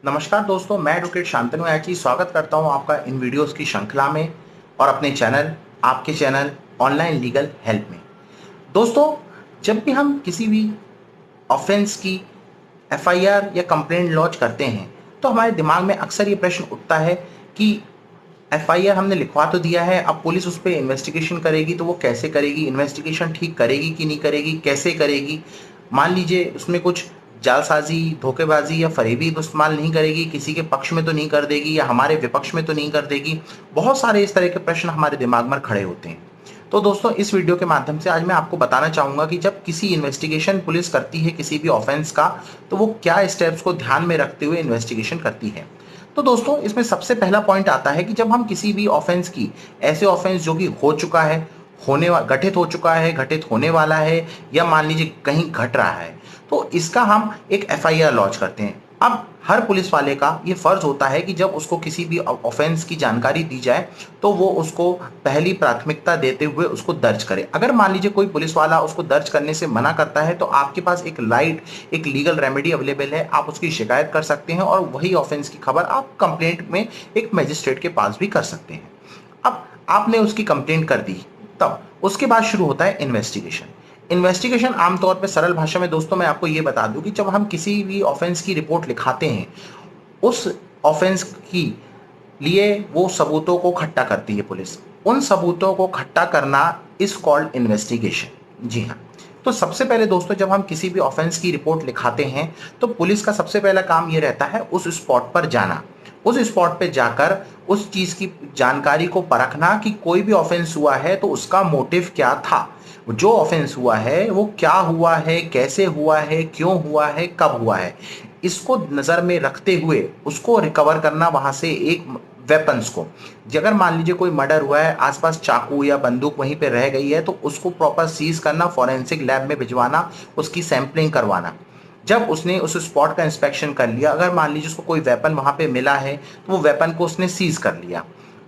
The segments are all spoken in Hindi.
नमस्कार दोस्तों, मैं एडवोकेट शांतनु आयाची स्वागत करता हूं आपका इन वीडियोस की श्रृंखला में और अपने चैनल आपके चैनल ऑनलाइन लीगल हेल्प में। दोस्तों, जब भी हम किसी भी ऑफेंस की एफआईआर या कंप्लेंट लॉन्च करते हैं तो हमारे दिमाग में अक्सर ये प्रश्न उठता है कि एफआईआर हमने लिखवा तो दिया है, अब पुलिस उस पर इन्वेस्टिगेशन करेगी तो वो कैसे करेगी, इन्वेस्टिगेशन ठीक करेगी कि नहीं करेगी, कैसे करेगी। मान लीजिए उसमें कुछ जालसाजी, धोखेबाजी या फरेबी इस्तेमाल नहीं करेगी, किसी के पक्ष में तो नहीं कर देगी या हमारे विपक्ष में तो नहीं कर देगी। बहुत सारे इस तरह के प्रश्न हमारे दिमाग में खड़े होते हैं। तो दोस्तों, इस वीडियो के माध्यम से आज मैं आपको बताना चाहूंगा कि जब किसी इन्वेस्टिगेशन पुलिस करती है किसी भी ऑफेंस का, तो वो क्या स्टेप्स को ध्यान में रखते हुए इन्वेस्टिगेशन करती है। तो दोस्तों, इसमें सबसे पहला पॉइंट आता है कि जब हम किसी भी ऑफेंस की, ऐसे ऑफेंस जो कि हो चुका है, घटित हो चुका है, घटित होने वाला है या मान लीजिए कहीं घट रहा है, तो इसका हम एक एफआईआर लॉन्च करते हैं। अब हर पुलिस वाले का ये फर्ज होता है कि जब उसको किसी भी ऑफेंस की जानकारी दी जाए तो वो उसको पहली प्राथमिकता देते हुए उसको दर्ज करे। अगर मान लीजिए कोई पुलिस वाला उसको दर्ज करने से मना करता है तो आपके पास एक लीगल रेमेडी अवेलेबल है, आप उसकी शिकायत कर सकते हैं और वही ऑफेंस की खबर आप कंप्लेंट में एक मजिस्ट्रेट के पास भी कर सकते हैं। अब आपने उसकी कंप्लेंट कर दी, तब उसके बाद शुरू होता है इन्वेस्टिगेशन। इन्वेस्टिगेशन आमतौर पे सरल भाषा में दोस्तों मैं आपको ये बता दूं कि जब हम किसी भी ऑफेंस की रिपोर्ट लिखाते हैं, उस ऑफेंस की लिए वो सबूतों को इकट्ठा करती है पुलिस। उन सबूतों को इकट्ठा करना इज कॉल्ड इन्वेस्टिगेशन। जी हाँ। तो सबसे पहले दोस्तों, जब हम किसी भी ऑफेंस की रिपोर्ट लिखाते हैं तो पुलिस का सबसे पहला काम ये रहता है उस स्पॉट पर जाना। उस स्पॉट पे जाकर उस चीज की जानकारी को परखना कि कोई भी ऑफेंस हुआ है तो उसका मोटिव क्या था, जो ऑफेंस हुआ है वो क्या हुआ है, कैसे हुआ है, क्यों हुआ है, कब हुआ है। इसको नजर में रखते हुए उसको रिकवर करना वहां से एक वेपन्स को। अगर मान लीजिए कोई मर्डर हुआ है, आसपास चाकू या बंदूक वहीं पे रह गई है, तो उसको प्रॉपर सीज करना, फॉरेंसिक लैब में भिजवाना, उसकी सैंपलिंग करवाना। जब उसने उस स्पॉट का इंस्पेक्शन कर लिया, अगर मान लीजिए उसको कोई वेपन वहां पे मिला है तो वो वेपन को उसने सीज कर लिया।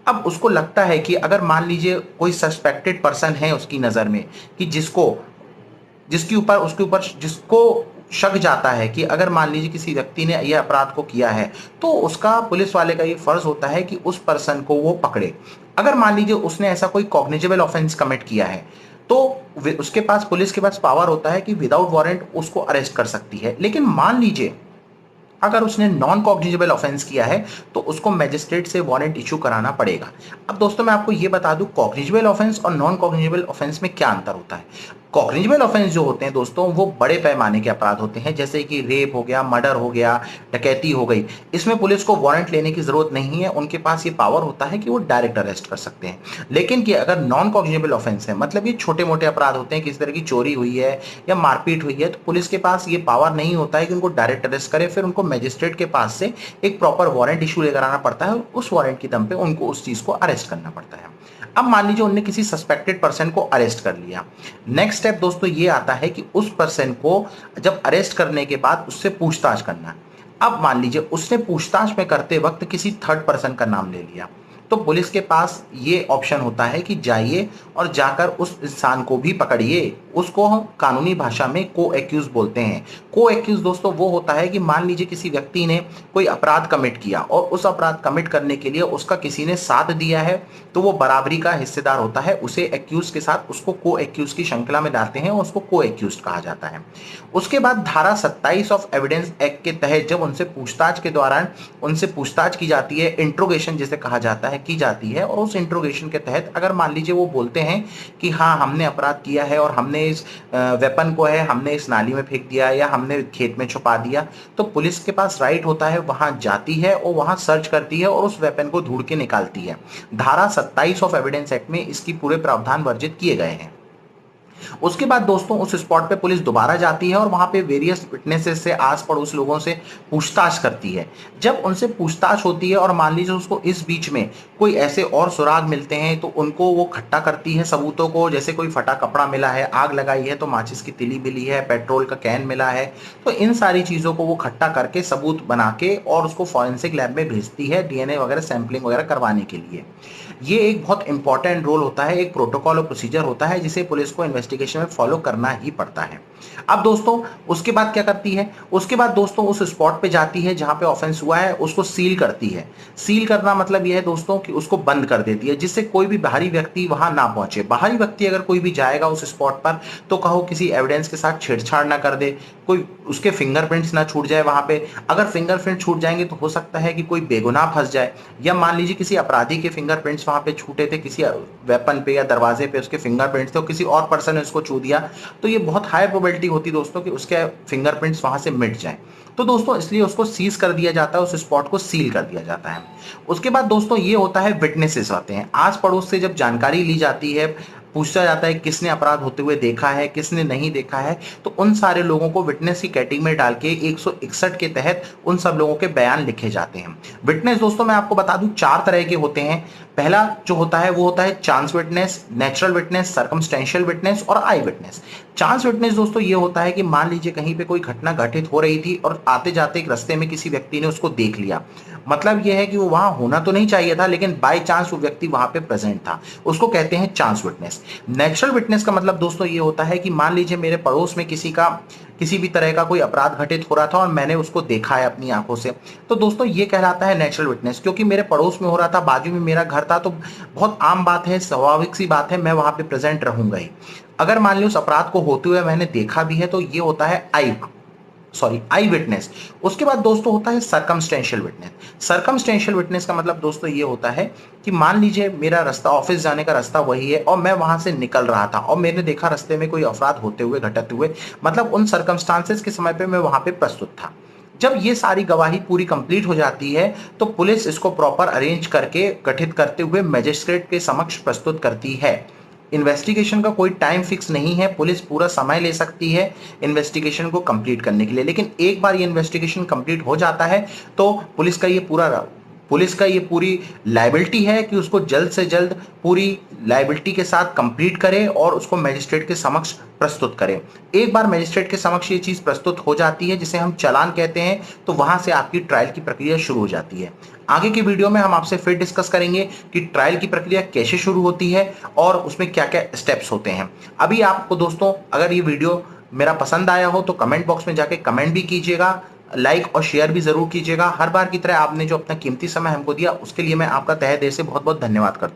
अब उसको लगता है कि अगर मान लीजिए कोई सस्पेक्टेड पर्सन है उसकी नजर में, कि जिसके ऊपर उसके ऊपर जिसको शक जाता है कि अगर मान लीजिए किसी व्यक्ति ने यह अपराध को किया है, तो उसका पुलिस वाले का ये फर्ज होता है कि उस पर्सन को वो पकड़े। अगर मान लीजिए उसने ऐसा कोई कॉग्निजेबल ऑफेंस कमिट किया है, तो उसके पास, पुलिस के पास पावर होता है कि विदाउट वारंट उसको अरेस्ट कर सकती है। लेकिन मान लीजिए अगर उसने नॉन कॉग्निजेबल ऑफेंस किया है तो उसको मैजिस्ट्रेट से वारंट इशू कराना पड़ेगा। अब दोस्तों मैं आपको ये बता दूं, कॉग्निजेबल ऑफेंस और नॉन कॉग्निजेबल ऑफेंस में क्या अंतर होता है। कॉग्निजेबल ऑफेंस जो होते हैं दोस्तों, वो बड़े पैमाने के अपराध होते हैं, जैसे कि रेप हो गया, मर्डर हो गया, डकैती हो गई। इसमें पुलिस को वारंट लेने की जरूरत नहीं है, उनके पास ये पावर होता है कि वो डायरेक्ट अरेस्ट कर सकते हैं। लेकिन कि अगर नॉन कॉग्निजेबल ऑफेंस है, मतलब ये छोटे मोटे अपराध होते हैं, किसी तरह की चोरी हुई है या मारपीट हुई है, तो पुलिस के पास ये पावर नहीं होता है कि उनको डायरेक्ट अरेस्ट करे, फिर उनको मजिस्ट्रेट के पास से एक प्रॉपर वारंट इशू लेकर आना पड़ता है और उस वारंट की दम पे उनको उस चीज को अरेस्ट करना पड़ता है। अब मान लीजिए उन्होंने किसी सस्पेक्टेड पर्सन को अरेस्ट कर लिया। नेक्स्ट स्टेप दोस्तों ये आता है कि उस पर्सन को जब अरेस्ट करने के बाद उससे पूछताछ करना। अब मान लीजिए उसने पूछताछ में करते वक्त किसी थर्ड पर्सन का नाम ले लिया, तो पुलिस के पास ये ऑप्शन होता है कि जाइए और जाकर उस इंसान को भी पकड़िए। उसको हम कानूनी भाषा में को एक्यूज बोलते हैं। को एक्यूज दोस्तों वो होता है कि मान लीजिए किसी व्यक्ति ने कोई अपराध कमिट किया और उस अपराध कमिट करने के लिए उसका किसी ने साथ दिया है, तो वो बराबरी का हिस्सेदार होता है। उसे एक्यूज के साथ उसको को एक्यूज की श्रृंखला में डालते हैं और उसको को एक्यूज कहा जाता है। उसके बाद धारा 27 ऑफ एविडेंस एक्ट के तहत जब उनसे पूछताछ के दौरान उनसे पूछताछ की जाती है, इंट्रोगेशन जिसे कहा जाता है, की जाती है, और उस इंट्रोगेशन के तहत अगर मान लीजिए वो बोलते हैं कि हाँ हमने अपराध किया है और हमने इस वेपन को है हमने इस नाली में फेंक दिया या हमने खेत में छुपा दिया, तो पुलिस के पास राइट होता है, वहां जाती है और वहां सर्च करती है और उस वेपन को ढूंढ के निकालती है। धारा 27 ऑफ एविडेंस एक्ट में इसकी पूरे प्रावधान वर्जित किए गए हैं। उसके बाद दोस्तों उस स्पॉट पे पुलिस दोबारा जाती है और वहां पे वेरियस विटनेसेस से, आस पड़ोस लोगों से पूछताछ करती है। जब उनसे पूछताछ होती है और मान लीजिए उसको इस बीच में कोई ऐसे और सुराग मिलते हैं तो उनको वो इकट्ठा करती है सबूतों को, जैसे कोई फटा कपड़ा मिला है, आग लगाई है तो माचिस की तिली मिली है, पेट्रोल का कैन मिला है, तो इन सारी चीजों को वो इकट्ठा करके सबूत बना के और उसको फॉरेंसिक लैब में भेजती है डीएनए वगैरह सैंपलिंग वगैरह करवाने के लिए। ये एक बहुत इंपॉर्टेंट रोल होता है, एक प्रोटोकॉल और प्रोसीजर होता है जिसे पुलिस को इन्वेस्टिगेट इन्वेस्टिगेशन में फॉलो करना ही पड़ता है। अब दोस्तों उसके बाद क्या करती है, उसके बाद दोस्तों उस स्पॉट पे जाती है जहां पे ऑफेंस हुआ है, उसको सील करती है। सील करना मतलब यह है दोस्तों कि उसको बंद कर देती है, जिससे कोई भी बाहरी व्यक्ति वहां ना पहुंचे। बाहरी व्यक्ति अगर कोई भी जाएगा उस स्पॉट पर तो कहो किसी एविडेंस के साथ छेड़छाड़ ना कर दे, कोई उसके फिंगरप्रिंट्स ना छूट जाए वहां पे। अगर फिंगरप्रिंट छूट जाएंगे तो हो सकता है कि कोई बेगुनाह फंस जाए, या मान लीजिए किसी अपराधी के फिंगरप्रिंट्स वहां पे छूटे थे, किसी वेपन पे या दरवाजे पे उसके फिंगरप्रिंट्स थे और किसी और पर्सन ने उसको छू दिया, तो ये बहुत हाई प्रोबेबिलिटी होती है दोस्तों कि उसके फिंगरप्रिंट्स वहां से मिट जाए। तो दोस्तों इसलिए उसको सीज कर दिया जाता है, उस स्पॉट को सील कर दिया जाता है। उसके बाद दोस्तों ये होता है, विटनेसेस आते हैं। आस पड़ोस से जब जानकारी ली जाती है, पूछा जाता है किसने अपराध होते हुए देखा है, किसने नहीं देखा है, तो उन सारे लोगों को विटनेस की कैटेगरी में डाल के 161 के तहत उन सब लोगों के बयान लिखे जाते हैं। विटनेस दोस्तों मैं आपको बता दूं 4 तरह के होते हैं। पहला जो होता है वो होता है chance witness, natural witness, circumstantial witness और आई विटनेस। चांस विटनेस दोस्तों ये होता है कि मान लीजिए कहीं पे कोई घटना घटित हो रही थी और आते जाते एक रास्ते में किसी व्यक्ति ने उसको देख लिया। मतलब यह है कि वो वहां होना तो नहीं चाहिए था, लेकिन बाय चांस वो व्यक्ति वहां पे प्रेजेंट था, उसको कहते हैं चांस विटनेस। नेचुरल विटनेस का मतलब दोस्तों ये होता है कि मान लीजिए मेरे पड़ोस में किसी भी तरह का कोई अपराध घटित हो रहा था और मैंने उसको देखा है अपनी आंखों से, तो दोस्तों ये कहलाता है नेचुरल विटनेस। क्योंकि मेरे पड़ोस में हो रहा था, बाजू में मेरा घर था, तो बहुत आम बात है, स्वाभाविक सी बात है, मैं वहां पे प्रेजेंट रहूंगा ही। अगर मान ली उस अपराध को होते हुए मैंने देखा भी है तो ये होता है आई विटनेस। उसके बाद दोस्तों होता है सर्कमस्टेंशियल विटनेस। सर्कमस्टेंशियल विटनेस का मतलब दोस्तों ये होता है कि मान लीजिए मेरा रास्ता, ऑफिस जाने का रास्ता वही है और मैं वहां से निकल रहा था और मैंने देखा रास्ते में कोई अपराध होते हुए, घटते हुए, मतलब उन सर्कमस्टांसेस के समय पे मैं वहां पे प्रस्तुत था। जब ये सारी गवाही पूरी कंप्लीट हो जाती है तो पुलिस इसको प्रॉपर अरेंज करके गठित करते हुए मजिस्ट्रेट के समक्ष प्रस्तुत करती है। इन्वेस्टिगेशन का कोई टाइम फिक्स नहीं है, पुलिस पूरा समय ले सकती है इन्वेस्टिगेशन को कंप्लीट करने के लिए, लेकिन एक बार ये इन्वेस्टिगेशन कंप्लीट हो जाता है तो पुलिस का ये पूरी लायबिलिटी है कि उसको जल्द से जल्द पूरी लायबिलिटी के साथ कंप्लीट करे और उसको मजिस्ट्रेट के समक्ष प्रस्तुत करे। एक बार मजिस्ट्रेट के समक्ष ये चीज प्रस्तुत हो जाती है, जिसे हम चालान कहते हैं, तो वहां से आपकी ट्रायल की प्रक्रिया शुरू हो जाती है। आगे की वीडियो में हम आपसे फिर डिस्कस करेंगे कि ट्रायल की प्रक्रिया कैसे शुरू होती है और उसमें क्या क्या स्टेप्स होते हैं। अभी आपको दोस्तों अगर ये वीडियो मेरा पसंद आया हो तो कमेंट बॉक्स में जाके कमेंट भी कीजिएगा, लाइक और शेयर भी जरूर कीजिएगा। हर बार की तरह आपने जो अपना कीमती समय हमको दिया उसके लिए मैं आपका तहे दिल से बहुत बहुत धन्यवाद करता हूं।